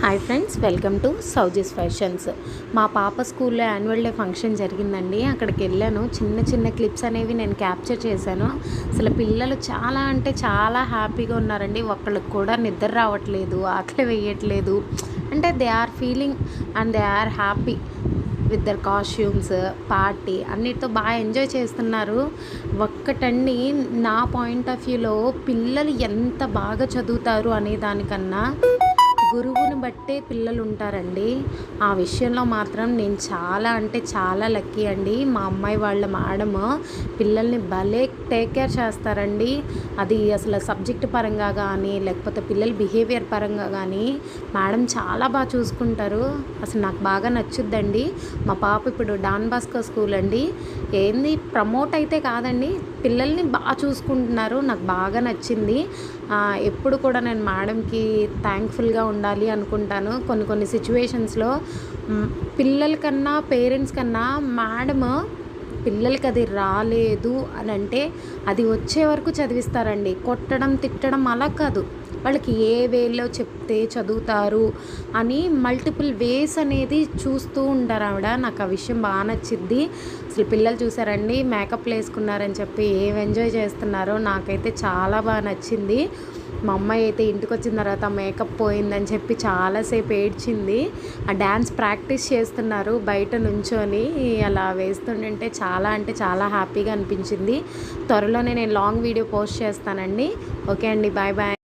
Hi friends, welcome to Sowji's fashions. మా పాప స్కూల్లో యాన్యువల్ డే ఫంక్షన్ జరిగిందండి. అక్కడికి వెళ్ళాను. చిన్న చిన్న క్లిప్స్ అనేవి నేను క్యాప్చర్ చేశాను. అసలు పిల్లలు చాలా అంటే చాలా హ్యాపీగా ఉన్నారండి. ఒక్కళ్ళకి కూడా నిద్ర రావట్లేదు, ఆకలి వేయట్లేదు. అంటే they are feeling and they are happy with their costumes, party అన్నిటితో బాగా ఎంజాయ్ చేస్తున్నారు. ఒక్కటండి, నా పాయింట్ ఆఫ్ వ్యూలో పిల్లలు ఎంత బాగా చదువుతారు అనే దానికన్నా గురువుని బట్టే పిల్లలు ఉంటారండి. ఆ విషయంలో మాత్రం నేను చాలా అంటే చాలా లక్కీ అండి. మా అమ్మాయి వాళ్ళ మేడం పిల్లల్ని భలే టేక్ కేర్ చేస్తారండి. అది అసలు సబ్జెక్ట్ పరంగా కానీ లేకపోతే పిల్లల బిహేవియర్ పరంగా కానీ మేడం చాలా బాగా చూసుకుంటారు. అసలు నాకు బాగా నచ్చుద్దండి. మా పాప ఇప్పుడు డాన్ బాస్కో స్కూల్ అండి. ఏంది ప్రమోట్ అయితే కాదండి, పిల్లల్ని బాగా చూసుకుంటున్నారు. నాకు బాగా నచ్చింది. ఎప్పుడు కూడా నేను మేడంకి థ్యాంక్ఫుల్గా ఉండాలి అనుకుంటాను. కొన్ని కొన్ని సిచ్యువేషన్స్లో పిల్లల కన్నా పేరెంట్స్ కన్నా మేడము పిల్లలకి అది రాలేదు అని అంటే అది వచ్చే వరకు చదివిస్తారండి. కొట్టడం తిట్టడం అలా కాదు, వాళ్ళకి ఏ వేలో చెప్తే చదువుతారు అని మల్టిపుల్ వేస్ అనేది చూస్తూ ఉంటారు ఆవిడ. నాకు ఆ విషయం బాగా నచ్చింది. అసలు పిల్లలు చూసారండి, మేకప్లు వేసుకున్నారని చెప్పి ఏం ఎంజాయ్ చేస్తున్నారో నాకైతే చాలా బాగా నచ్చింది. మా అమ్మాయి అయితే ఇంటికి వచ్చిన తర్వాత మేకప్ పోయిందని చెప్పి చాలాసేపు ఏడ్చింది. ఆ డ్యాన్స్ ప్రాక్టీస్ చేస్తున్నారు బయట నుంచొని, అలా వేస్తుంటే చాలా అంటే చాలా హ్యాపీగా అనిపించింది. త్వరలోనే నేను లాంగ్ వీడియో పోస్ట్ చేస్తానండి. ఓకే అండి, బాయ్ బాయ్.